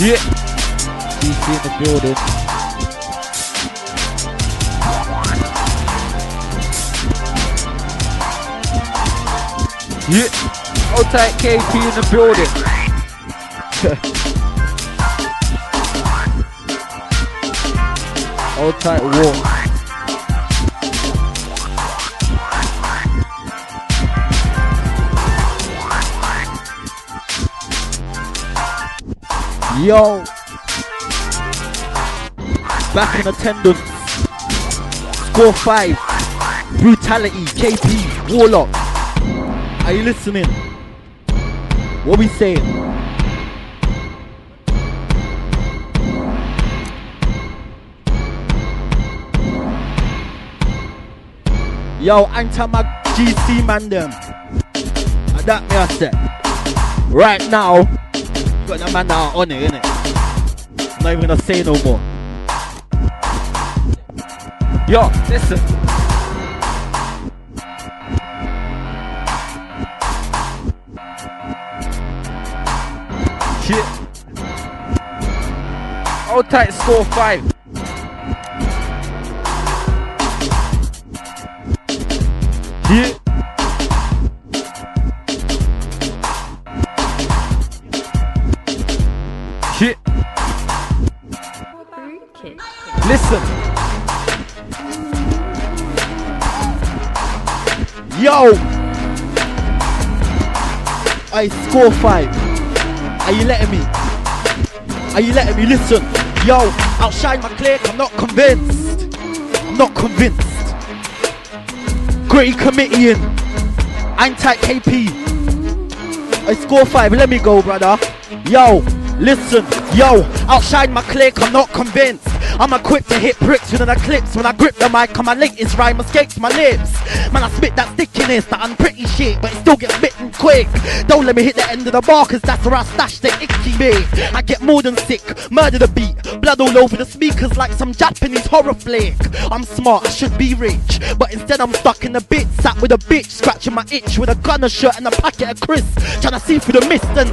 Yeah. DC in the building. Yeah. Hold tight, KP in the building. Hold tight, war. Yo, back in attendance. Score5, Brutality, KP, Warlock. Are you listening? What we saying? Yo, anti-mag GC man them. That me I said. Right now, got the man that are on it, innit? I'm not even gonna say no more. Yo, listen. Shit. Hold tight, Score5. Yeah. Shit. Listen. Yo. I Score5. Are you letting me? Are you letting me listen? Yo, outshine my clique. I'm not convinced. I'm not convinced. Gritty committee in. Anti KP. I Score5. Let me go, brother. Yo. Listen, yo, outshine my clique, I'm not convinced. I'm equipped to hit bricks with an eclipse. When I grip the mic on my latest rhyme escapes my lips. Man, I spit that stickiness, that unpretty shit, but it still gets bitten quick. Don't let me hit the end of the bar, cause that's where I stash the icky bit. I get more than sick, murder the beat, blood all over the speakers like some Japanese horror flick. I'm smart, I should be rich, but instead I'm stuck in the bit, sat with a bitch, scratching my itch with a gunner shirt and a packet of crisps, trying to see through the mist. And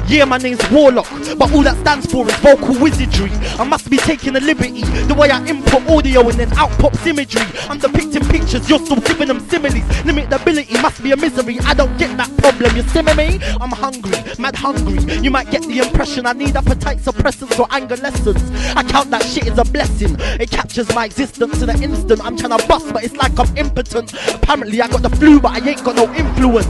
yeah, my name's Warlock, but all that stands for is vocal wizardry. I must be taking a liberty, the way I input audio and then out pops imagery. I'm depicting pictures, you're still giving them similes. Limit the ability must be a misery. I don't get that problem, you see me? I'm hungry, mad hungry. You might get the impression I need appetite suppressants or anger lessons. I count that shit as a blessing. It captures my existence in an instant. I'm trying to bust, but it's like I'm impotent. Apparently I got the flu, but I ain't got no influence.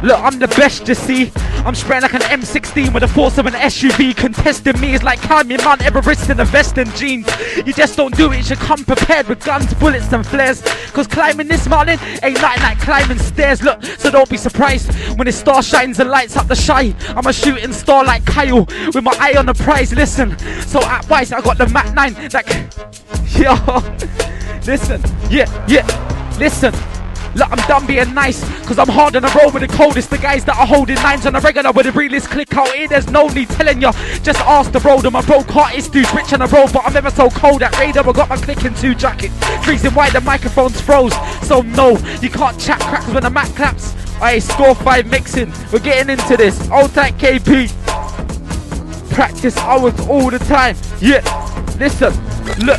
Look, I'm the best, you see. I'm spraying like an M16 with the force of an SUV. Contesting me is like climbing Mount Everest in a vest and jeans. You just don't do it, you should come prepared with guns, bullets and flares. Cause climbing this mountain ain't nothing like climbing stairs. Look, so don't be surprised when the star shines and lights up the shy. I'm a shooting star like Kyle with my eye on the prize. Listen, so at Wise I got the Mac 9 like, yo, listen, yeah, listen. Look, I'm done being nice, cause I'm hard on the road with the coldest. The guys that are holding nines on a regular with the realest click out here. There's no need telling ya, just ask the road. And my broke heart is dudes rich on the road, but I'm ever so cold at radar. I got my click in 2 jackets, freezing white, the microphone's froze. So no, you can't chat cracks when the Mac claps. Aye, Score5 mixing, we're getting into this. Old tight KP, practice hours all the time. Yeah, listen, look,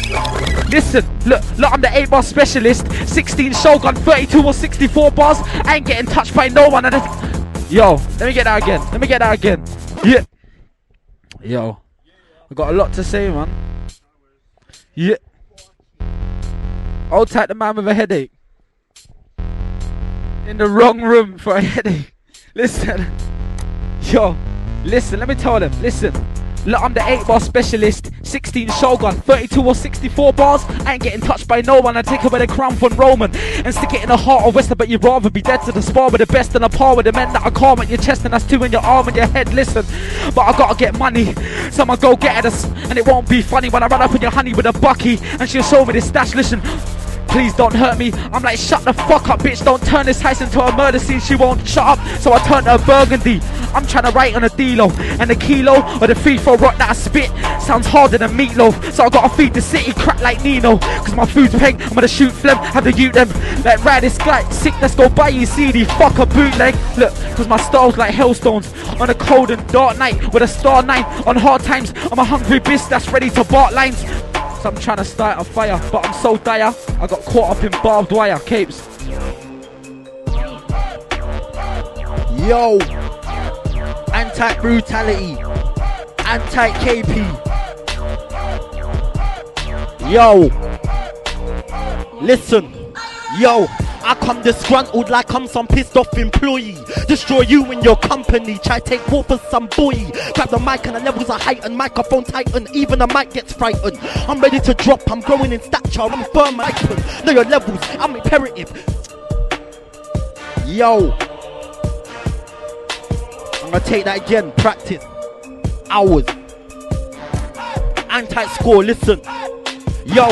I'm the 8-bar specialist. 16 Shogun, 32 or 64 bars. I ain't getting touched by no one. Yo, let me get that again. Yeah. Yo, I got a lot to say, man. Yeah. Hold tight, the man with a headache. In the wrong room for a headache. Listen. Yo, listen, let me tell them. Listen. Look, I'm the 8-bar specialist, 16 Shogun, 32 or 64 bars. I ain't getting touched by no one. I take away the crown from Roman and stick it in the heart of Western. But you'd rather be dead to the spar with the best and a par with the men that are calm at your chest, and that's 2 in your arm and your head. Listen, but I gotta get money, so I'ma go get at us. And it won't be funny when I run up on your honey with a bucky and she'll show me this stash. Listen, please don't hurt me. I'm like, shut the fuck up, bitch. Don't turn this house into a murder scene. She won't shut up, so I turn her burgundy. I'm trying to write on a D-Lo, and the kilo or the free throw rock that I spit sounds harder than meatloaf. So I gotta feed the city crack like Nino, cause my food's peg, I'm gonna shoot phlegm, have to ute them. Like ride this guy, sick, let's go buy you CD, fuck a bootleg. Look, cause my style's like hailstones on a cold and dark night with a star 9 on hard times. I'm a hungry bitch that's ready to bark lines. So I'm trying to start a fire, but I'm so dire, I got caught up in barbed wire. Capes. Yo, anti-brutality, anti-KP. Yo, listen, yo, I come disgruntled like I'm some pissed off employee. Destroy you and your company, try take war for some boy. Grab the mic and the levels are heightened, microphone tighten, even the mic gets frightened. I'm ready to drop, I'm growing in stature, I'm firm and open. Know your levels, I'm imperative. Yo, I'm gonna take that again, practice, hours. Anti-score, listen. Yo,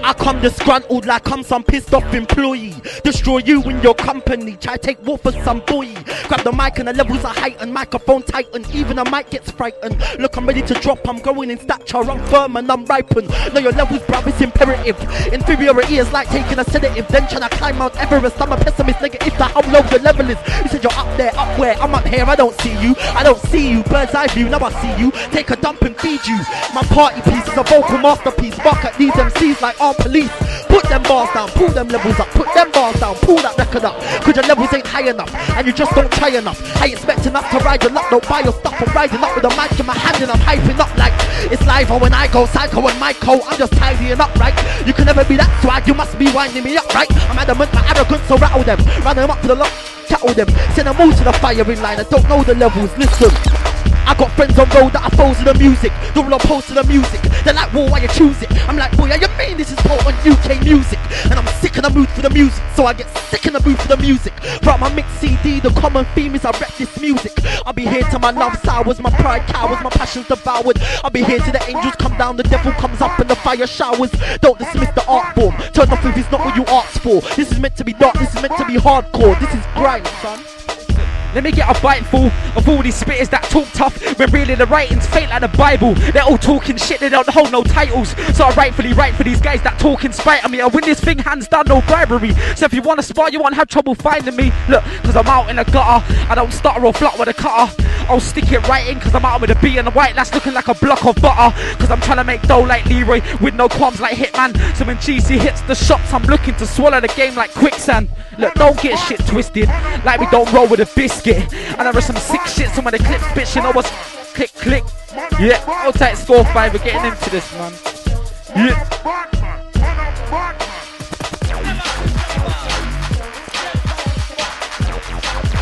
I come disgruntled like I'm some pissed off employee. Destroy you and your company, try take war for some boy. Grab the mic and the levels are heightened, microphone tighten, even the mic gets frightened. Look, I'm ready to drop, I'm growing in stature, I'm firm and I'm ripened. Know your levels, bruv, it's imperative. Inferiority is like taking a sedative, then trying to climb Mount Everest. I'm a pessimist, negative to how low your level is. You said you're up there, up where? I'm up here, I don't see you. I don't see you, bird's eye view, now I see you. Take a dump and feed you. My party piece is a vocal masterpiece. Bark at these MCs like our police. Put them bars down, pull them levels up, put them bars down, pull that record up. Cause your levels ain't high enough, and you just don't try enough. I expect enough to ride your luck, don't buy your stuff. I'm riding up with a mic in my hand and I'm hyping up like it's live. Or when I go psycho and Michael, I'm just tidying up, right? You can never be that swag, you must be winding me up, right? I'm adamant, my arrogance, so rattle them. Run them up to the lock, cattle them. Send them all to the firing line, I don't know the levels, listen. I got friends on road that are foes to the music. They're all opposed to the music. They're like, well, why you choose it? I'm like, boy, how you mean this is potent UK music? And I'm sick in the mood for the music, so I get sick in the mood for the music. From my mixed CD, the common theme is I rep this music. I'll be here till my love sours, my pride cowers, my passion's devoured. I'll be here till the angels come down, the devil comes up and the fire showers. Don't dismiss the art form, turn off if it's not what you asked for. This is meant to be dark, this is meant to be hardcore. This is grime, son. Let me get a bite full of all these spitters that talk tough when really the writing's fake like the Bible. They're all talking shit, they don't hold no titles. So I rightfully write for these guys that talk in spite of me. I win this thing hands down, no bribery. So if you want to spar, you won't have trouble finding me. Look, cause I'm out in the gutter, I don't stutter or flutter with a cutter. I'll stick it right in cause I'm out with a B and a white that's looking like a block of butter. Cause I'm trying to make dough like Leroy with no qualms like Hitman. So when GC hits the shots, I'm looking to swallow the game like quicksand. Look, don't get shit twisted, like we don't roll with a biscuit. And there are some sick shit, some of the clips, bitch, you know what's click, click. Yeah, I'll take Score5, we're getting into this, man. Yeah.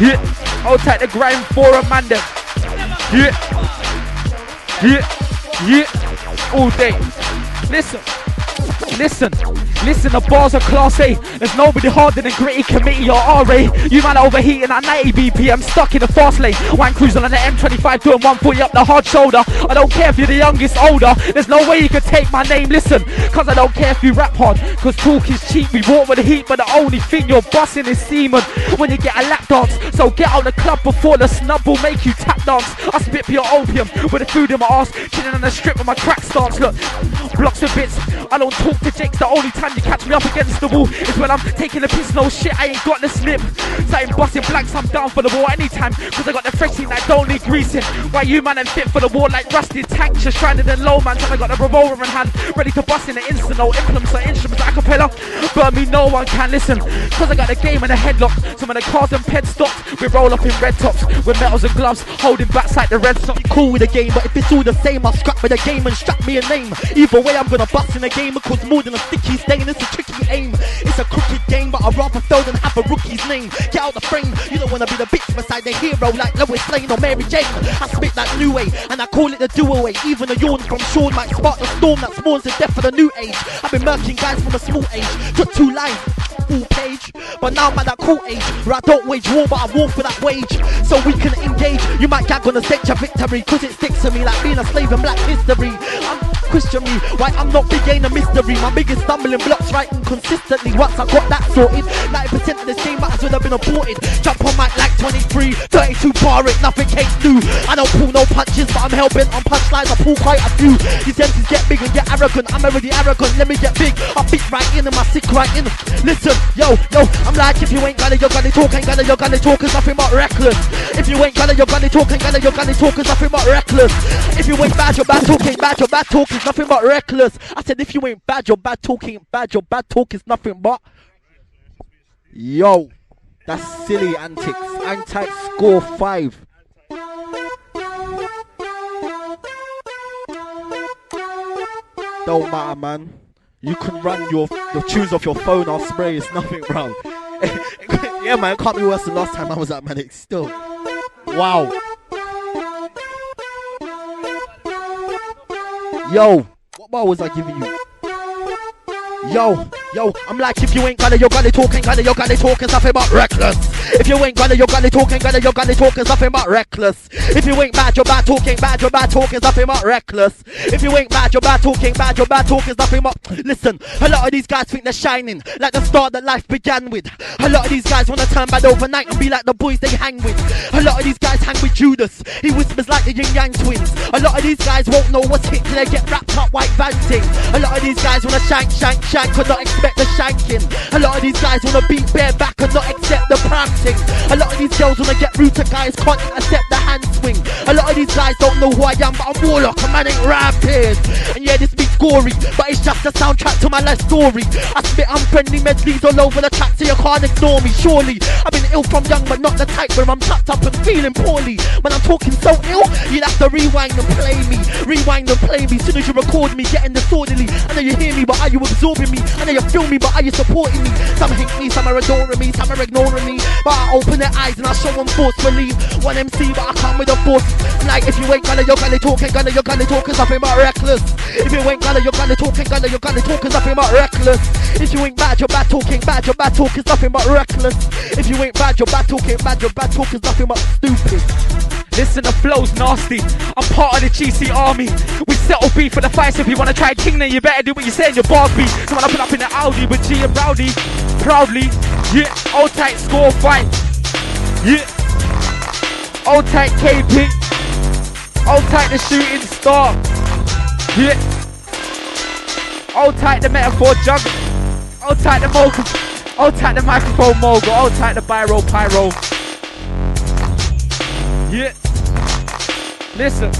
Yeah, I'll take the Grime forum, man, them. Yeah. Yeah. Yeah. All day. Listen, the bars are class A. There's nobody harder than Gritty Committee or RA. You man are overheating at 90 BPM, stuck in the fast lane. One cruising on the M25 doing 140 up the hard shoulder. I don't care if you're the youngest, older. There's no way you can take my name, listen. Cause I don't care if you rap hard, cause talk is cheap. We walk with the heat, but the only thing you're busting is semen when you get a lap dance. So get out the club before the snub will make you tap dance. I spit pure opium with the food in my ass, chilling on the strip with my crack stance. Look, blocks of bits, I don't talk to Jakes. The only time you catch me up against the wall is when I'm taking a piss, no shit, I ain't got the snip. So I ain't busting blanks, I'm down for the war anytime. Cause I got the fresh thing that don't need greasing. Why you man ain't fit for the war like rusty tanks? Just stranded in low man, and I got the revolver in hand, ready to bust in the instant. No implements or instruments like a cappella, but me no one can listen. Cause I got the game in a headlock. Some of the cars and ped stopped, we roll up in red tops with metals and gloves, holding backs like the Red Sox. Cool with the game, but if it's all the same, I'll scrap with the game and strap me a name. Either way, I'm gonna bust in the game, cause more than a sticky stain, it's a tricky aim. It's a crooked game, but I'd rather fail than have a rookie's name. Get out the frame, you don't wanna be the bitch beside the hero like Lois Lane or Mary Jane. I spit that new way, and I call it the duo way. Even a yawn from Sean might spark the storm that spawns the death of the new age. I've been murking guys from a small age, took 2 lines, full page. But now I'm at that cool age, where I don't wage war, but I war for that wage. So we can engage, you might gag on the stage of victory, cause it sticks to me like being a slave in black history. question me why I'm not big, ain't a mystery. My biggest stumbling blocks writing consistently. Once I got that sorted, 90% of this game might as well have been aborted. Jump on mic like 23, 32 bar it, nothing came new. I don't pull no punches, but I'm hell-bent on punchlines. I pull quite a few. These MCs get big and get arrogant. I'm already arrogant, let me get big. I beat right in and my sick right in. Listen, yo, I'm like, if you ain't got it, you're gonna talk, ain't got it, you're gonna talk, is nothing but reckless. If you ain't got it, you're gonna talk, ain't got it, you're gonna talk, is nothing but reckless. If you ain't bad, you're bad talking, bad, your bad talk is nothing but reckless. I said, if you ain't bad, you're bad talking, bad, your bad talk is nothing but. Yo, that's silly antics. Anti Score 5. Don't matter, man. You can run your tunes off your phone, I'll spray, it's nothing, bro. Yeah, man, it can't be worse than last time I was at Manic still. Wow. Yo, what bar was I giving you? Yo, I'm like, if you ain't got it, you're gonna talk, ain't got it, you're gonna talk, it's nothing but reckless. If you ain't got it, you're gonna talk, ain't got it, you're gonna talk, it's nothing but reckless. If you ain't bad, you're bad talking, bad, your bad talk is nothing but reckless. If you ain't bad, you're bad talking, bad, your bad talk is nothing but. Listen, a lot of these guys think they're shining, like the star that life began with. A lot of these guys wanna turn bad overnight and be like the boys they hang with. A lot of these guys hang with Judas, he whispers like the Yin Yang twins. A lot of these guys won't know what's hit till they get wrapped up white vanting. A lot of these guys wanna shank, could not expect the shanking. A lot of these guys wanna beat bare back and not accept the prancing. A lot of these girls wanna get rude to guys, can't accept the hand swing. A lot of these guys don't know who I am, but I'm Warlock, a Manic rampage. And yeah, this beat's gory, but it's just a soundtrack to my life story. I spit unfriendly medleys all over the track so you can't ignore me, surely. I've been ill from young, but not the type where I'm tucked up and feeling poorly. When I'm talking so ill, you'd have to rewind and play me. Rewind and play me, soon as you record me, getting disorderly. I know you hear me, but are you absorbing me? I know you feel me, but are you supporting me? Some hate me, some are adoring me, some are ignoring me. But I open their eyes and I show them forcefully. One MC, but I come with a force. Like, if you ain't gonna, you're gonna talk, ain't gonna, you're gonna talk, is nothing but reckless. If you ain't gonna, you're gonna talk, ain't gonna, you're gonna talk, is nothing but reckless. If you ain't bad, you're bad talking, bad, your bad talk is nothing but reckless. If you ain't bad, you're bad talking, bad, your bad talk is nothing but stupid. Listen, the flow's nasty. I'm part of the GC army. We settle beef for the fights. If you wanna try king, then you better do what you say in your bars beat. So when I pull up in the Audi with G and Rowdy, proudly, yeah, old tight Score 5, yeah, old tight KP, old tight the shooting star, yeah, old tight the metaphor juggle, old tight the mogul, old tight the microphone mogul, old tight the biro pyro, yeah. Listen,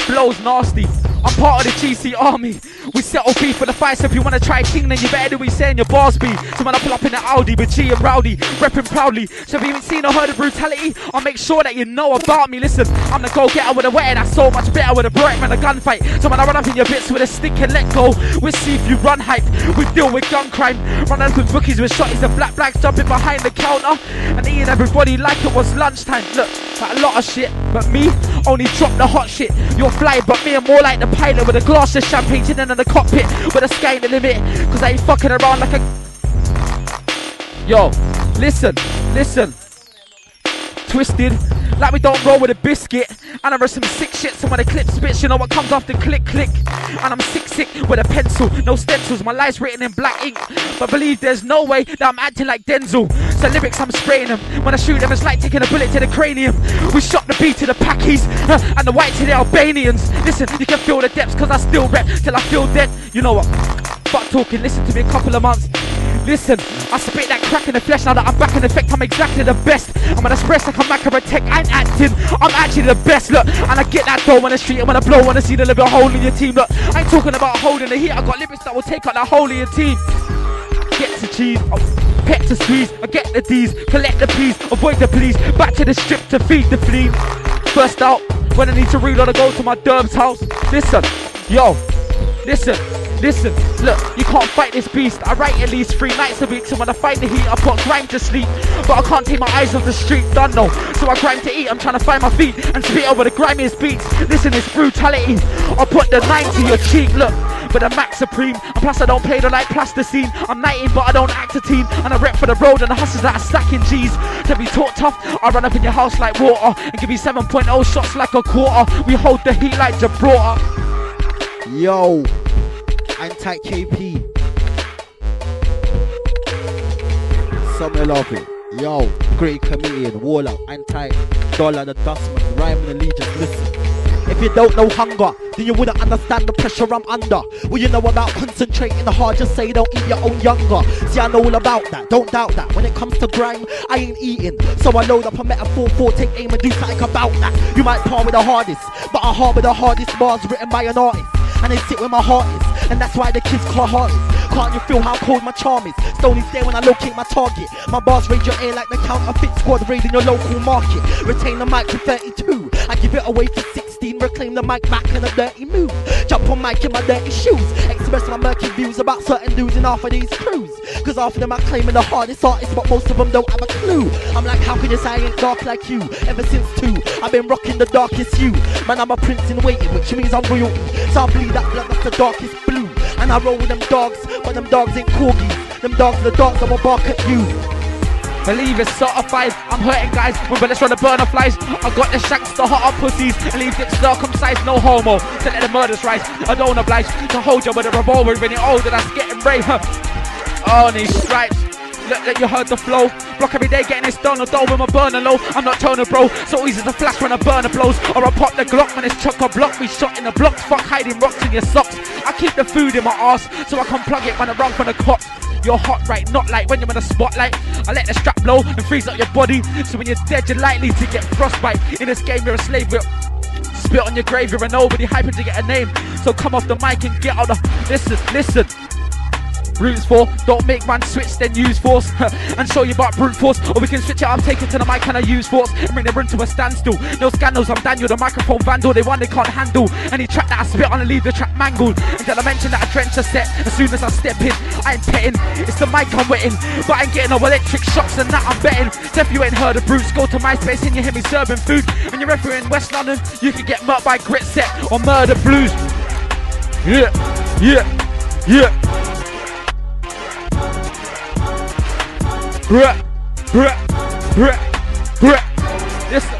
flow's nasty. I'm part of the GC army. We settle beef for the fights. If you wanna try king, then you better do what you say in your bars be. So when I pull up in the Audi with G and Rowdy, repping proudly. So if you ain't seen or heard of brutality, I'll make sure that you know about me. Listen, I'm the go-getter with a wet, and that's so much better with a bright man, a gunfight. So when I run up in your bits with a stick and let go, we'll see if you run hype. We deal with gun crime, run up with bookies with shotties and blacks jumping behind the counter and eating everybody like it was lunchtime. Look, like a lot of shit, but me only drop the hot shit. You're fly, but me I'm more like the pilot with a glass of champagne sitting in the cockpit with a sky in the limit, cause I ain't fucking around like a. Yo, listen, twisted, like we don't roll with a biscuit. And I wrote some sick shit, so when the clip spits, you know what comes after click. And I'm sick with a pencil, no stencils, my life's written in black ink. But believe there's no way that I'm acting like Denzel. So lyrics, I'm spraying them. When I shoot them, it's like taking a bullet to the cranium. We shot the beat to the Pakis, and the white to the Albanians. Listen, you can feel the depths, cause I still rep till I feel dead. You know what? Fuck talking, listen to me a couple of months. Listen, I spit that crack in the flesh. Now that I'm back in effect, I'm exactly the best. I'm gonna express like I'm Macra Tech. I ain't acting, I'm actually the best. Look, and I get that dough on the street. And when I blow, wanna see the little hole in your team. Look, I ain't talking about holding the heat. I got lyrics that will take out the hole in your team. Get to cheese, pet to squeeze. I get the D's, collect the P's, avoid the police. Back to the strip to feed the flea. First out, when I need to reload, I go to my Derb's house. Listen, yo, listen, look, you can't fight this beast. I write at least 3 nights a week, so when I fight the heat, I put grime to sleep. But I can't take my eyes off the street, done no. So I grind to eat, I'm trying to find my feet and spit over the grimiest beats. Listen, it's brutality. I put the 9 to your cheek, look. with a Mac Supreme. And plus I don't play the like plasticine. I'm 19 but I don't act a teen. And I rep for the road and the hustlers that are stacking G's. To be taught tough, I run up in your house like water and give you 7.0 shots like a quarter. We hold the heat like Gibraltar. Yo, Anti KP. Some love it. Yo, great comedian, Warlock, Anti-Dollar, the Dustman, Rhyme and Allegiance. Listen, if you don't know hunger, then you wouldn't understand the pressure I'm under. Well, you know about concentrating hard, just say don't eat your own younger. See, I know all about that, don't doubt that. When it comes to grime, I ain't eating. So I load up a metaphor for take aim and do something about that. You might par with the hardest, but I harbor the hardest bars written by an artist. And they sit where my heart is, and that's why the kids call hardest. Can't you feel how cold my charm is? Stoney's there when I locate my target. My bars raid your air like the counterfeit squad raiding your local market. Retain the mic for 32. I give it away for 16. Reclaim the mic back in a dirty move. Jump on mic in my dirty shoes. Express my murky views about certain dudes in half of these crews. Cause half of them are claiming the hardest artists, but most of them don't have a clue. I'm like, how can you say I ain't dark like you? Ever since 2, I've been rocking the darkest hue. Man, I'm a prince in waiting, which means I'm royalty. So I bleed that blood that's the darkest blue. And I roll with them dogs, but them dogs ain't corgis. Them dogs are the dogs that will bark at you. Believe it's certified, I'm hurting guys with bullets from the burner flies. I got the shanks, the hot up pussies, and leave it circumcised, no homo. To let the murders rise, I don't oblige to hold you with a revolver when you're older, that's getting brave, huh? On these stripes, look that you heard the flow. Block every day getting this done, or with my burner low. I'm not toner bro, so easy to flash when a burner blows. Or I pop the Glock when it's chock-a-block. We shot in the blocks, fuck hiding rocks in your socks. I keep the food in my ass, so I can plug it when I run from the cops. You're hot right, not like when you're in the spotlight. I let the strap blow and freeze up your body. So when you're dead, you're likely to get frostbite. In this game, you're a slave. Spit on your grave, you're a nobody hyping to get a name. So come off the mic and get out the... Listen. Roots for, don't make man switch, then use force. And show you about brute force. Or we can switch it up, take it to the mic and I use force. And bring the room to a standstill. No scandals, I'm Daniel, the microphone vandal. They want, they can't handle any track that I spit on and leave the track mangled. Until I mention that a trench is set. As soon as I step in, I ain't petting. It's the mic I'm wetting. But I ain't getting no electric shocks and that I'm betting. So if you ain't heard of Brutes, go to MySpace and you hear me serving food. And you're ever in West London, you can get murked by Grit Set or Murder Blues. Yeah, yeah, yeah. Listen,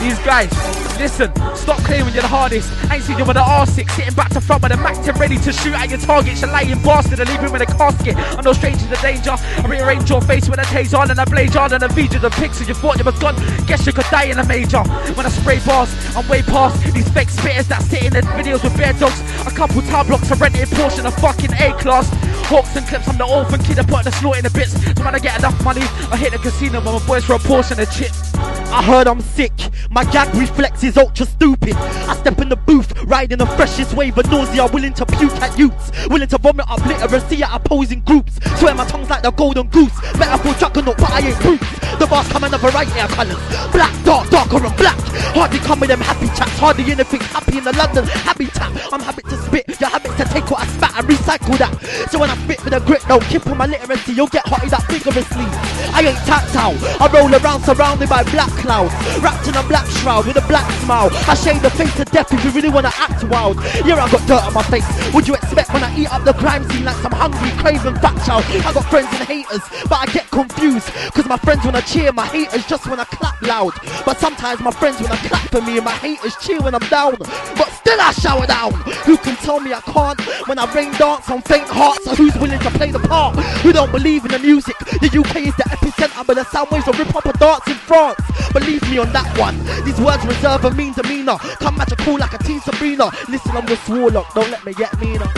these guys, listen, stop claiming you're the hardest. I ain't seen you with an R6, sitting back to front with a Mac 10 ready to shoot at your target. You lying bastard and leave him in a casket. I'm no stranger to danger. I rearrange your face with a taser on and a blaze on and a video the pixel. You thought you was gone, guess you could die in a major. When I spray bars, I'm way past these fake spitters that sit in the videos with bear dogs. A couple tar blocks, a rented portion of fucking A-class. Hawks and clips, I'm the orphan kid, I put the snort in the bits. So when I get enough money, I hit the casino with my boys for a portion of chips. I heard I'm sick, my gag reflex is ultra stupid. I step in the booth, riding the freshest wave of nausea, willing to puke at youths, willing to vomit up literacy at opposing groups. Swear my tongue's like the golden goose, metaphor juggernaut, but I ain't Bruce. The bars come in a variety of colours, black, dark, darker and black. Hardly come with them happy chaps, hardly anything happy in the London habitat. I'm happy to spit, your habit to take what I spat and recycle that. So when I spit with a grit, no keep on my literacy, you'll get hotted up vigorously. I ain't tactile, I roll around surrounded by black clouds, wrapped in a black shroud with a black smile. I shade the face to death if you really wanna act wild. Yeah, I got dirt on my face. Would you expect when I eat up the crime scene like some hungry, craven fat child? I got friends and haters, but I get confused, cause my friends wanna cheer, my haters just wanna clap loud. But sometimes my friends wanna clap for me and my haters cheer when I'm down. But still I shower down. Who can tell me I can't when I rain dance on faint hearts? So who's willing to play the part? Who don't believe in the music? The UK is the epicenter, but the sound waves will rip up a dance in France. Believe me on that one. These words reserve a mean demeanor. Come magical like a teen Sabrina. Listen, I'm just Warlock, don't let me get meaner.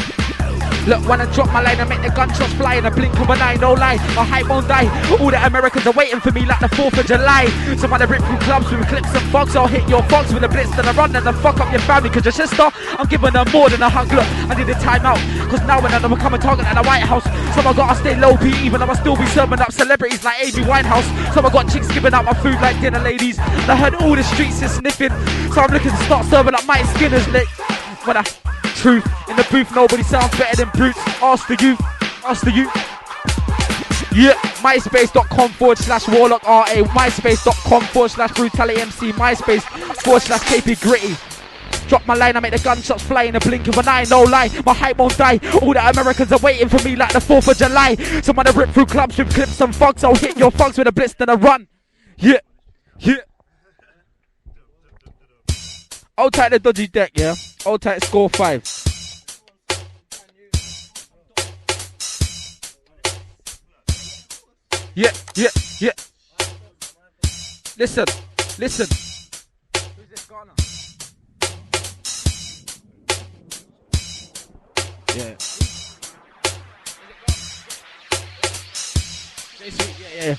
Look, when I drop my line, I make the gunshots fly in a blink of an eye, no lie. My hype won't die. All the Americans are waiting for me like the 4th of July. So when I rip through clubs with clips and fogs, I'll hit your fogs with a blitz, then I run and I fuck up your family. Cause your sister, I'm giving her more than a hug. Look, I need a time out, cause now when I become a target at the White House, so I gotta stay low key, even though I still be serving up celebrities like Amy Winehouse. So I got chicks giving out my food like dinner ladies, and I heard all the streets is sniffing, so I'm looking to start serving up my Skinner's lick. When I truth in the booth, nobody sounds better than Brutes. Ask the youth, ask the youth. Yeah, myspace.com/Warlock RA, myspace.com/BrutalityMC, myspace/KP Gritty. Drop my line, I make the gunshots fly in a blink of an eye. No lie, my hype won't die. All the Americans are waiting for me like the 4th of July. Someone to rip through clubs with clips and thugs. I'll hit your thugs with a blitz and a run. Yeah, yeah. Hold tight the dodgy deck, yeah. Hold tight Score5. Yeah, yeah, yeah. Listen, listen. Who's this Ghana? Yeah. Yeah.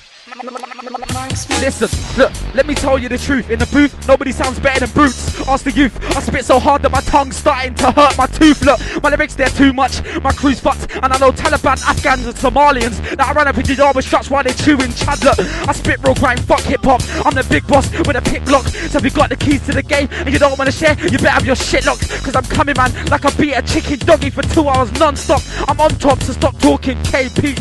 Listen, look, let me tell you the truth. In the booth, nobody sounds better than brutes. Ask the youth, I spit so hard that my tongue's starting to hurt my tooth. Look, my lyrics, they're too much. My crew's fucked, and I know Taliban, Afghans, and Somalians that I run up into your with shots while they're chewing chad. Look, I spit real grime, fuck hip hop. I'm the big boss with a pick lock. So if you got the keys to the game and you don't want to share, you better have your shit locked. Cause I'm coming, man, like I beat a chicken doggy for 2 hours non-stop. I'm on top, so stop talking KP.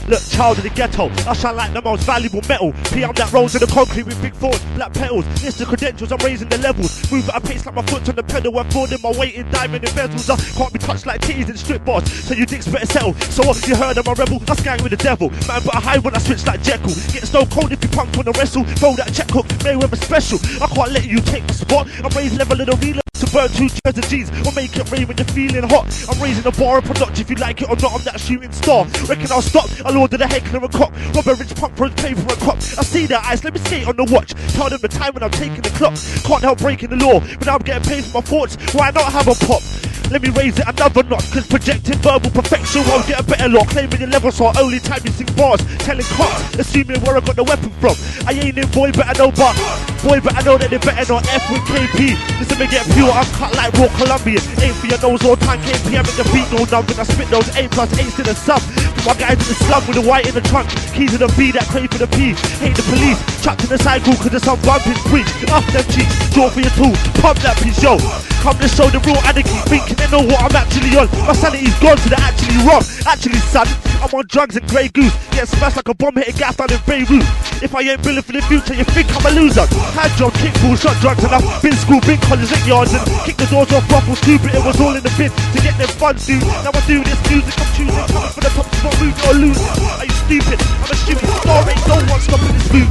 Look, child of the ghetto, I shine like the most valuable metal. I'm that rolls in the concrete with big thorns, black petals. List the credentials, I'm raising the levels. Move at a pace like my foot on the pedal. I'm falling my weight in diamond embezzles. I can't be touched like titties in strip bars, so you dicks better settle. So what you heard, I'm a rebel, I skank with the devil. Man, but I hide when I switch like Jekyll. Get so cold if you punk wanna wrestle. Throw that check hook, Mayweather special. I can't let you take the spot. I'm raising level of the real to burn 2 chairs of G's or make it rain when you're feeling hot. I'm raising the bar of production if you like it or not. I'm that shooting star. Reckon I'll stop. I'll order the heckler and cock. Rob a rich punk for his paper and cop. I see their eyes, let me skate on the watch. Tell them the time when I'm taking the clock. Can't help breaking the law, but now I'm getting paid for my thoughts. Why not have a pop? Let me raise it another notch, cause projecting verbal perfection won't get a better lot. Claiming your level, so only time you sing bars. Telling cops, assuming where I got the weapon from. I ain't in boy, but I know but boy, but I know that they better not F with KP. Listen, me get pure, I'm cut like raw Colombian. Aim for your nose all time, KP, I make the beat go numb. When I spit those A plus 8s to the sub. For my guys in the slum with the white in the trunk. Keys to the B, that crave for the P. Hate the police, chucked in the cycle, cause there's some bumping bridge. Up them cheeks, draw for your tool, pump that piece, yo. Come to show the real anarchy, thinking they know what I'm actually on. My sanity's gone, so they're actually wrong. Actually, son, I'm on drugs and Grey Goose. Get smashed like a bomb hitting gas down in Beirut. If I ain't billing for the future, you think I'm a loser. Hand job, kick ball, shot drugs enough. Been school, been college, in yards, and kick the doors off, ruffle, stupid. It was all in the bin to get them funds, dude. Now I do this music, I'm choosing. Coming for the top spot, moving or losing. Are you stupid? I'm a shooting star, ain't no one stopping this move.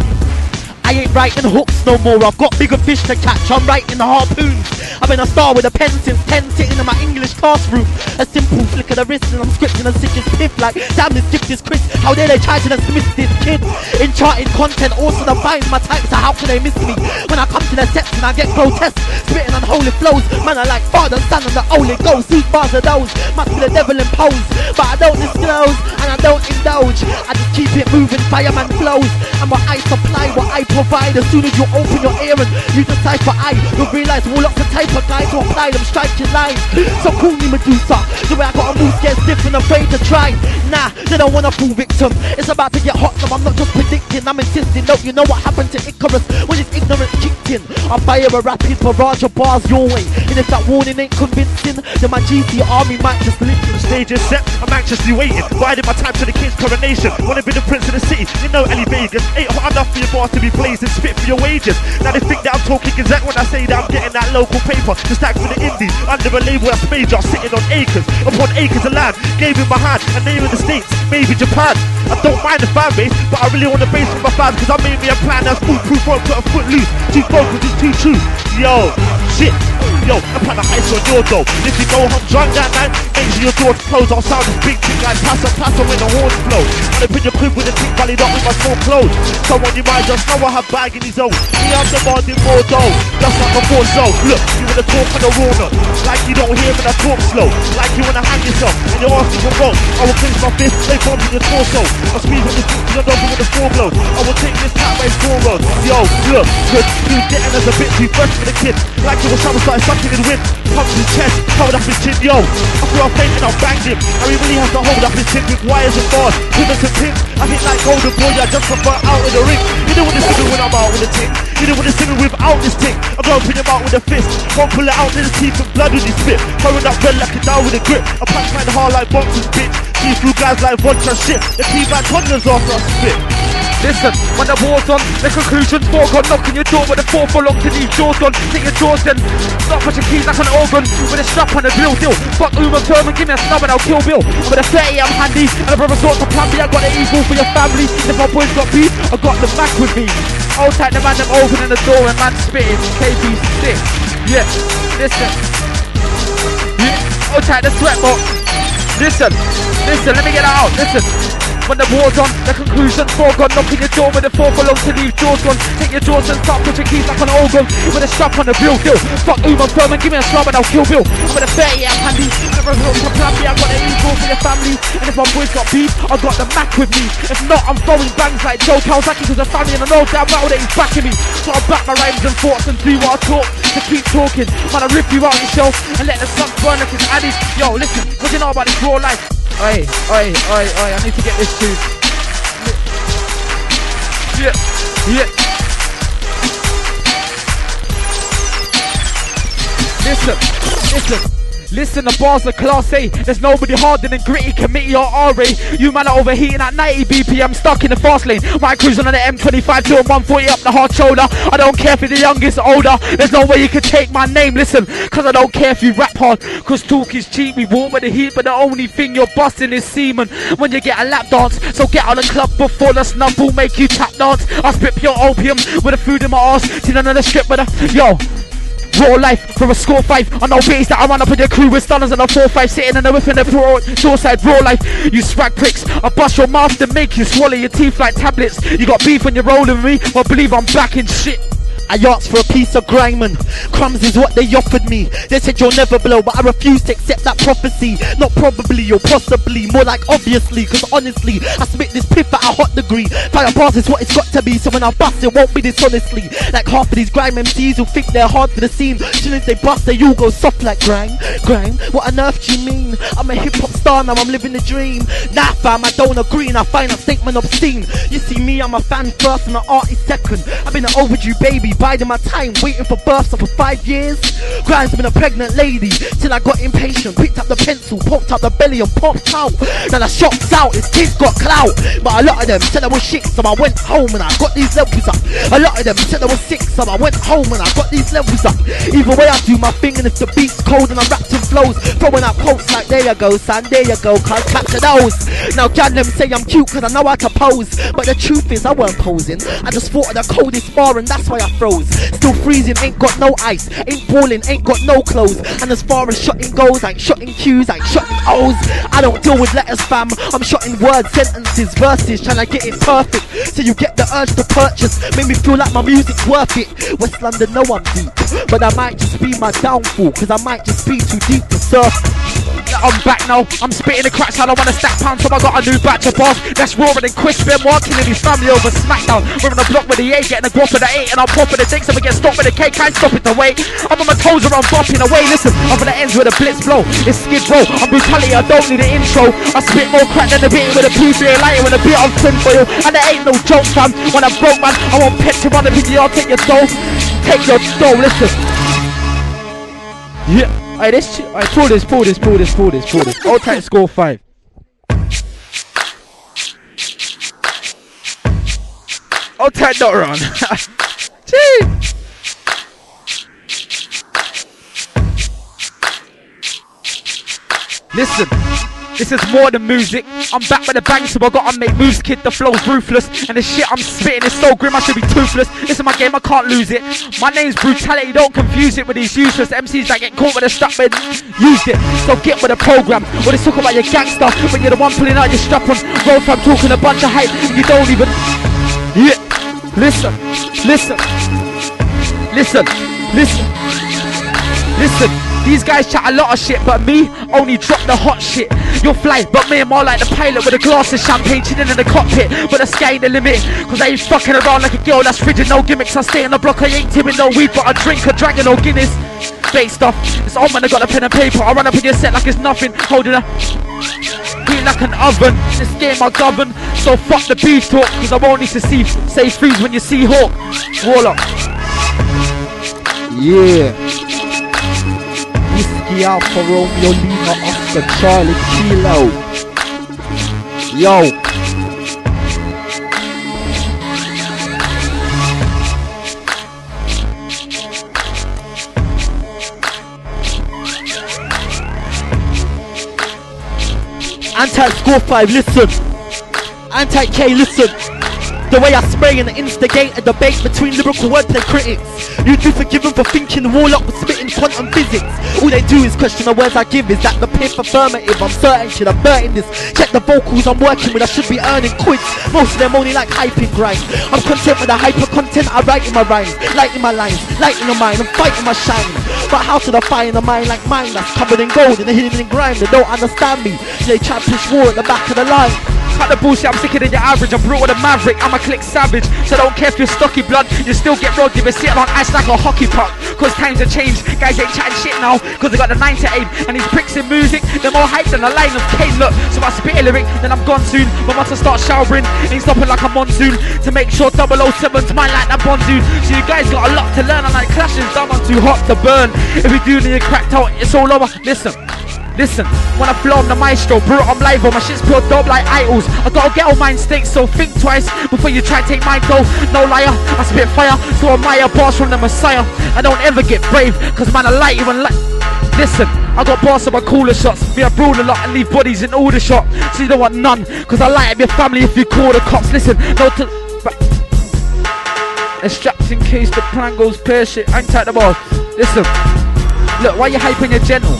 I ain't writing hooks no more, I've got bigger fish to catch, I'm writing the harpoons. I've been a star with a pen since 10, sitting in my English classroom. A simple flick of the wrist and I'm scripting a sick as piff. Like, damn, this gift is Chris, how dare they try to dismiss this kid? Enchanted content, also defines my type, so how can they miss me? When I come to the sets and I get grotesque, spitting unholy flows. Man, I like Father, Son and the Holy Ghost. Whose bars are those? Must be the devil imposed. But I don't disclose and I don't indulge, I just keep it moving, fireman flows. And what I supply, what I provide. As soon as you open your ear and you decipher you'll realise all lots of type of guys who apply them striking lines. So call me Medusa, the way I got a move gets different, afraid to try. Nah, they don't wanna fall victim. It's about to get hot, so I'm not just predicting, I'm insisting. No, you know what happened to Icarus when his ignorance kicked in. I'll fire a rapid barrage of bars your way, and if that warning ain't convincing, then my GC army might just listen. The stage is set, I'm anxiously waiting, biding my time to the king's coronation. Wanna be the prince of the city, you know Ali Vegas. Ain't hot enough for your bars to be blazing, spit for your wages. Now they think that I'm talking exact when I say that I'm getting that local paper to stack for the indies. Under a label that's major, sitting on acres upon acres of land. Gave in my hand a name of the states, maybe Japan. I don't mind the fan base, but I really want to base for my fans, cause I made me a plan that's foolproof, won't put a foot loose. Too focused, it's too true. Yo, shit. Yo, I plan a heist on your dough. If you go home drunk that night, make sure your doors closed. I'll sound this big thing like pass up when the horns blow. And I put your crib with a tick valid up with my small clothes. Someone you might just know I have bag in his own. Me, I'm demanding more dough, just like I thought so. Look, you wanna talk on the raw note, like you don't hear when I talk slow. Like you wanna hang yourself, and you're asking for wrong. I will clench my fist, lay bombs in your torso. I'll speed with the stick to your nose with the four blows. I will take this cat by 4 roads. Yo, look, good, you getting us a bit too fresh for the kid. Like it was someone started sucking in wind. Pumped his chest, covered up his chin, yo. I threw a fake and I banged him. And he really has to hold up his chin with wires and bars, pivots and pins. I hit like golden boy, I just prefer out in the ring. You know what this is when I'm out with a tick. You know what this is without this tick. I go and pin him out with a fist. Won't pull it out in his teeth and blood with his spit. Throwing up red like a down with a grip. I punch man hard like boxers, bitch. See through guys like vodka shit. The T-back toddlers after I spit. Listen, when the war's on, the conclusion's foregone. Knocking your door with a 4 for long to leave jaws gone. Take your jaws then, stop pushing keys like an organ. With a strap on the bill deal. Fuck Uma Thurman, give me a snub and I'll kill Bill. With a 30 I'm handy, and a brother sort to plan me. I got the equal for your family. If my boys got beef, I got the Mac with me. Old tight the man them opening the door and man spitting. KB's sick. Yeah, listen. Yeah, old tight the sweat box. Listen, let me get it out. Listen. When the war's on, the conclusion's foregone. Knocking your door with a 4 for long to leave jaws gone. Take your jaws and start pushing keys like an organ. With a strap on the bill deal. Fuck Uma Thurman, give me a slab and I'll kill Bill. I'm with a 30 I'm handy, and a brother to plan me. I got the equal for your family. And if my boys got beef, I got the Mac with me. If not, I'm throwing bangs like Joe Kawasaki to the family. And I know damn well that he's backing me. So I back my rhymes and thoughts and do what I talk. To keep talking, man, I rip you out yourself and let the sun burn like it's addies. Yo, listen, what do you know about this raw life? Oi, I need to get this tune. Yeah. Listen, the bars are class A. There's nobody harder than Gritty, Committee or RA. You man are overheating at 90 BPM, stuck in the fast lane. My cruising on the M25 to 140 up the hard shoulder. I don't care if you're the youngest or older. There's no way you can take my name, listen. Cause I don't care if you rap hard. Cause talk is cheap, we walk with the heat. But the only thing you're busting is semen when you get a lap dance. So get out of the club before the snub will make you tap dance. I spit pure opium with the food in my arse. Till another strip with a... Yo. Raw life from a score 5. I know beats that I run up with your crew with stunners and a 4-5 sitting in the whip in the door side. Raw life, you swag pricks. I bust your mouth to make you swallow your teeth like tablets. You got beef when you're rolling with me, well believe I'm back in shit. I asked for a piece of grime and crumbs is what they offered me. They said you'll never blow, but I refuse to accept that prophecy. Not probably or possibly, more like obviously. Cause honestly, I spit this piff at a hot degree. Fire bars is what it's got to be, so when I bust it won't be dishonestly. Like half of these grime MCs who think they're hard for the scene. Soon as they bust they all go soft like grime. What on earth do you mean? I'm a hip hop star now, I'm living the dream. Nah fam, I don't agree and I find that statement obscene. You see me, I'm a fan first and an artist second. I've been an overdue baby, biding my time, waiting for births for 5 years. Grime's been a pregnant lady till I got impatient. Picked up the pencil, popped up the belly and popped out. Now the shop's out, his kids got clout. But a lot of them said I was shit, so I went home and I got these levels up. A lot of them said I was sick, so I went home and I got these levels up. Either way I do my thing, and if the beat's cold and I'm wrapped in flows, throwing out quotes like there you go son, there you go, can't capture those. Now gal them say I'm cute cause I know how to pose, but the truth is I weren't posing. I just thought of the coldest bar and that's why I froze. Still freezing, ain't got no ice, ain't balling, ain't got no clothes. And as far as shotting goes, I ain't shotting Q's, I ain't shotting O's. I don't deal with letters fam, I'm shotting words, sentences, verses, trying to get it perfect. So you get the urge to purchase, make me feel like my music's worth it. West London know I'm deep, but that might just be my downfall, cause I might just be too deep to surf. I'm back now, I'm spitting the cracks, I don't wanna stack pounds, so I got a new batch of bars. That's rawer than crisp, them walking in his family over Smackdown. We're on the block with the 8, getting a guap with the 8, and I'm popping the dicks, and we get stopped with the cake, can't stop it the way. I'm on my toes around bopping away, listen, I'm on the ends with a blitz blow. It's skid row, I'm brutality, I don't need an intro. I spit more crack than the bit with a PCA lighter with a bit of tinfoil. And there ain't no joke fam, when I'm broke man, I won't pitch you on the video, I'll take your dough. Take your dough, listen. Yeah. Alright, this alright, pull this. All time score 5. All time not run. Listen, this is more than music. I'm back with the bang, so I gotta make moves, kid. The flow's ruthless, and the shit I'm spitting is so grim I should be toothless. This is my game, I can't lose it. My name's brutality, don't confuse it with these useless MCs that get caught with a strap and used it. So get with the program. What they talk about your gangster, when you're the one pulling out your strap on road from talking a bunch of hype, and you don't even. Yeah, listen. These guys chat a lot of shit, but me only drop the hot shit. You'll fly, but me I'm more like the pilot with a glass of champagne chilling in the cockpit. But the sky ain't the limit, cause I ain't fucking around like a girl that's frigid, no gimmicks. I stay on the block, I ain't tipping no weed, but I drink a dragon, no Guinness. Bait stuff, it's on when I got a pen and paper. I run up in your set like it's nothing, holding a heat like an oven. This game I govern, so fuck the beef talk, cause I won't need to say freeze when you see Hawk. Wall up. Yeah. Whiskey Alpha Romeo Lima Oscar Charlie Kilo. Yo. Anti-Score5, listen. Anti-K, listen. The way I spray and instigate a debate between lyrical wordplay critics. You'd be forgiven for thinking the wall up with spitting quantum physics. All they do is question the words I give. Is that the pith affirmative? I'm certain shit, I'm burning this. Check the vocals I'm working with, I should be earning quids. Most of them only like hyping Grime. I'm content with the hyper content I write in my rhymes. Lighting my lines, lighting the mind, I'm fighting my shine. But how to define a mind like mine that's covered in gold and hidden in grime? They don't understand me, so they try to push war at the back of the line. Cut the bullshit, I'm sicker than your average. I'm brutal with a maverick, I'm a click savage. So don't care if you're stocky blood, you still get rolled if you're sitting on ice like a hockey puck. Cause times have changed, guys ain't chatting shit now. Cause they got the 9 to 8, and these pricks in music, they're more hyped than the line of Kane. Look, so I spit a lyric, then I'm gone soon. But once I start showering, ain't stopping like a monsoon. To make sure 007's mine like that Bonzoon. So you guys got a lot to learn, and like clashes done, I'm too hot to burn. If we do need a cracked out, it's all over. Listen, when I flow, I'm the maestro, bro, I'm live, my shit's pure dope like idols. I gotta get all mine stakes, so think twice before you try to take my dough. No liar, I spit fire, so admire bars from the Messiah. I don't ever get brave, cause man I light you and light. Listen, I got bars on my cooler shots. Me I brawl a lot and leave bodies in all the shop. So you don't want none, cause I light up your family if you call the cops. Listen, no to... And straps in case the plan goes pear shit, I ain't tight the ball. Listen, look, why you hyping your gentle?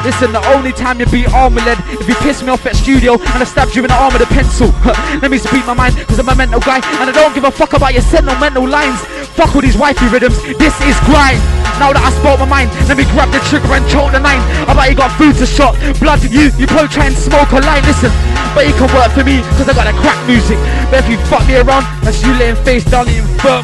Listen, the only time you be armor-led if you piss me off at studio and I stabbed you in the arm with a pencil. Let me speak my mind, cause I'm a mental guy and I don't give a fuck about your sentimental lines. Fuck all these wifey rhythms, this is Grime. Now that I spoke my mind, let me grab the trigger and choke the 9. I bet you got food to shot, blood to you probably try and smoke a line. Listen, but you can work for me, cause I got the crack music. But if you fuck me around, that's you laying face down in firm.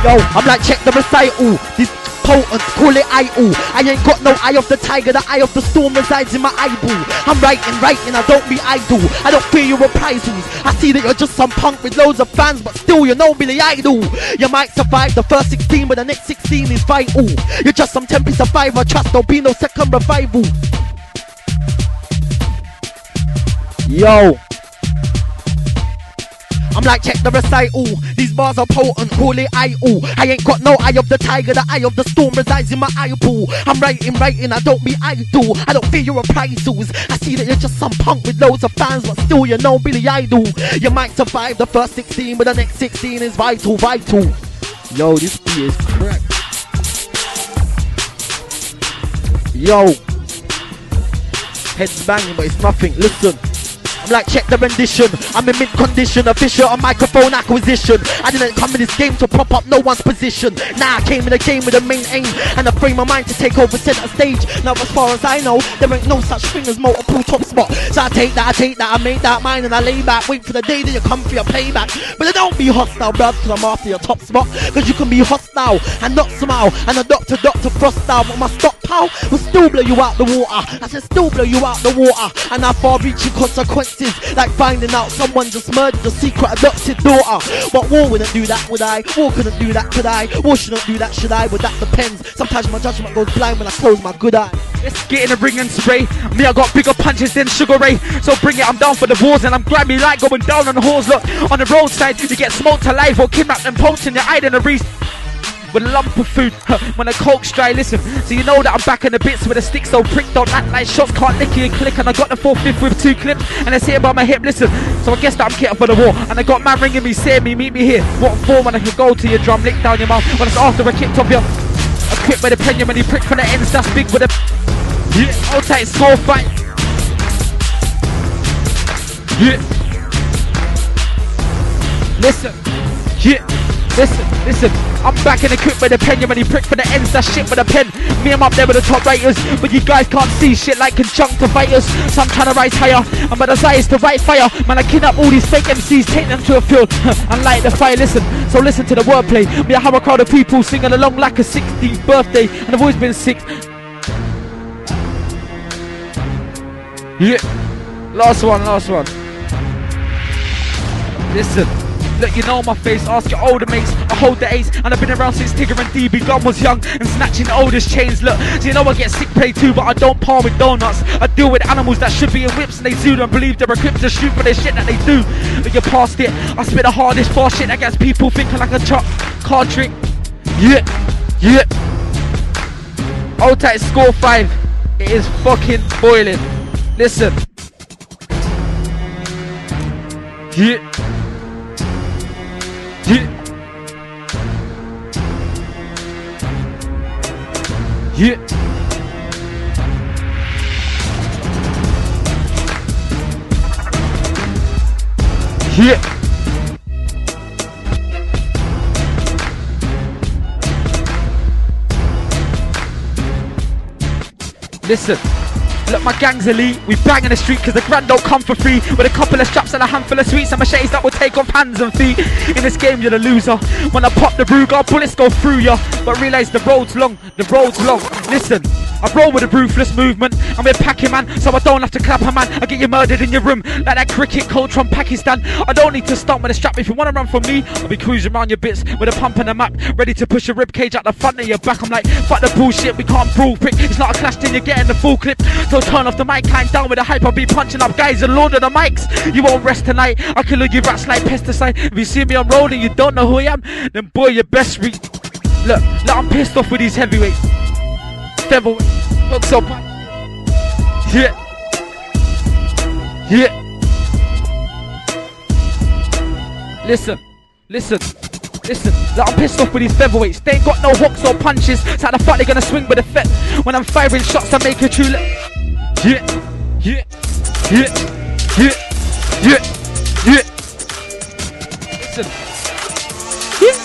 Yo, I'm like, check the recital. These potent, call it idol. I ain't got no eye of the tiger, the eye of the storm resides in my eyeball. I'm writing, I don't be idle. I don't fear your reprisals. I see that you're just some punk with loads of fans, but still you're no Billy Idol. You might survive the first 16, but the next 16 is vital. You're just some temporary survivor, trust there'll be no second revival. Yo, I'm like, check the recital. These bars are potent, call it idol. I ain't got no eye of the tiger, the eye of the storm resides in my eyeball. I'm writing, I don't be idle. I don't fear your reprisals. I see that you're just some punk with loads of fans, but still you're no Billy Idol. You might survive the first 16, but the next 16 is vital. Yo, this beat is crack. Yo, heads banging, but it's nothing. Listen. I'm like, check the rendition. I'm in mint condition, official on microphone acquisition. I didn't come in this game to prop up no one's position. Nah, I came in the game with a main aim and a frame of mind to take over center stage. Now as far as I know, there ain't no such thing as multiple top spot. So I take that, I make that mine and I lay back. Wait for the day that you come for your playback. But don't be hostile, bruv, cause I'm after your top spot. Cause you can be hostile and not smile. And a Dr. Frost style, but my stockpile will still blow you out the water. I said still blow you out the water. And I far-reaching consequences, like finding out someone just murdered your secret adopted daughter. But war wouldn't do that, would I? War couldn't do that, could I? War shouldn't do that, should I? But that depends. Sometimes my judgment goes blind when I close my good eye. Let's get in the ring and spray. Me, I got bigger punches than Sugar Ray. So bring it, I'm down for the wars and I'm grimy like going down on the halls. Look, on the roadside, you get smoked alive or kidnapped and poked in your eye in a reese. With a lump of food, when the coke's dry, listen. So you know that I'm back in the bits with a stick, so prick don't act like shots can't lick you and click. And I got the 4/5 with 2 clips, and I see it by my hip, listen. So I guess that I'm kitted for the war. And I got man ringing me, saying me, meet me here. What for when I can go to your drum, lick down your mouth. When it's after I kicked off your equipped by the pen, when you prick from the ends, that's big with a yeah, all tight Score5. Yeah. Listen, yeah. Listen, I'm back in the equipped with the pen, when you prick for the ends, that shit with a pen. Me, I'm up there with the top writers, but you guys can't see shit like conjunctivitis. So I'm trying to rise higher, and my desire is to write fire. Man, I kidnap all these fake MCs, take them to a field, and light the fire, listen. So listen to the wordplay. Me, I have a crowd of people singing along like a 16th birthday, and I've always been sick. Yeah, last one. Listen. Look, you know my face, ask your older mates. I hold the ace, and I've been around since Tigger and DB Gun was young and snatching the oldest chains. Look, so you know I get sick pay too, but I don't palm with donuts. I deal with animals that should be in whips, and they zoo and believe they're equipped to shoot for the shit that they do. But you're past it. I spit the hardest fast shit that gets people thinking like a card trick. Yeah. Old tight Score5. It is fucking boiling. Listen. Yeah. Yeah. Yeah. Yeah. Listen. Look, my gang's elite, we bang in the street cause the grand don't come for free. With a couple of straps and a handful of sweets and machetes that will take off hands and feet. In this game you're the loser. When I pop the Ruger, bullets go through ya. But realise the road's long, the road's long. Listen, I roll with a ruthless movement. I'm a packing man, so I don't have to clap a man. I get you murdered in your room, like that cricket coach from Pakistan. I don't need to stop with a strap. If you wanna run from me, I'll be cruising around your bits with a pump and a map, ready to push a rib cage out the front of your back. I'm like, fuck the bullshit, we can't brawl prick. It's not a clash, then you're getting the full clip. So turn off the mic, kind down with the hype. I'll be punching up guys and load of the mics. You won't rest tonight, I kill all you rats like pesticide. If you see me on road and you don't know who I am, then boy, you best read. Look, I'm pissed off with these heavyweights. Featherweight, look so bad. Yeah. Yeah. Listen. Look, I'm pissed off with these featherweights. They ain't got no hooks or punches. So how the fuck they gonna swing with a fet? When I'm firing shots, I make a true Yeah. Listen. Yeah.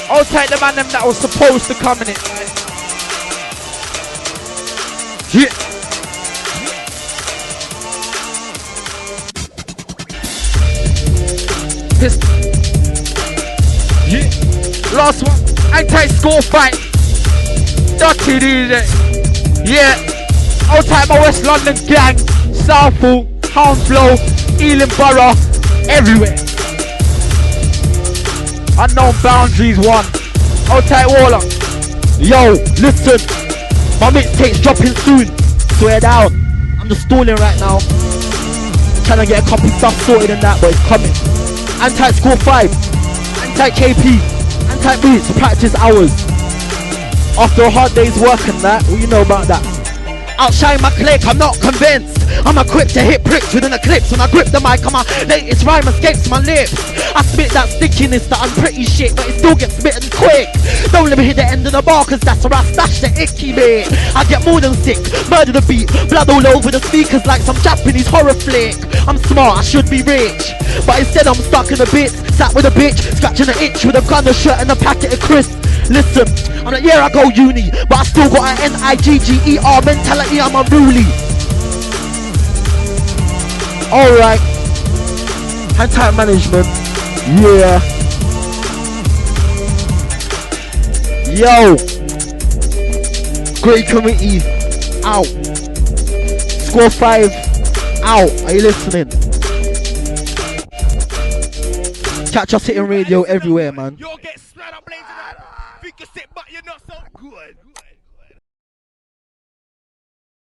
I'll take the man them that was supposed to come in it. Yeah. Pissed. Yeah. Last one. Anti-Score5. Dirty DJ. Yeah. I'll take my West London gang. Southall, Hounslow, Ealing Borough, everywhere. Unknown Boundaries 1. I'll take Warlock. Yo, listen. My mixtape's dropping soon. Swear down. I'm just stalling right now. Trying to get a couple stuff sorted and that, but it's coming. Anti-Score5. Anti-KP. Anti-Beats. Practice hours. After a hard day's work and that, what you know about that? Outshine my clique, I'm not convinced. I'm equipped to hit pricks within a clip. When I grip the mic, my latest rhyme escapes my lips. I spit that stickiness, that unpretty shit, but it still gets smitten quick. Don't let me hit the end of the bar, cause that's where I stash the icky bit. I get more than sick, murder the beat, blood all over the speakers like some Japanese horror flick. I'm smart, I should be rich, but instead I'm stuck in a bit. Sat with a bitch, scratching an itch with a gun, a shirt and a packet of crisps. Listen, I'm like, yeah, I go uni, but I still got an N-I-G-G-E-R mentality, I'm unruly. Alright. Hand time management. Yeah. Yo. Great committee. Out. Score5. Out. Are you listening? Catch us hitting radio everywhere, man. You'll get spread up blazing. Think you sit, but you're not so good.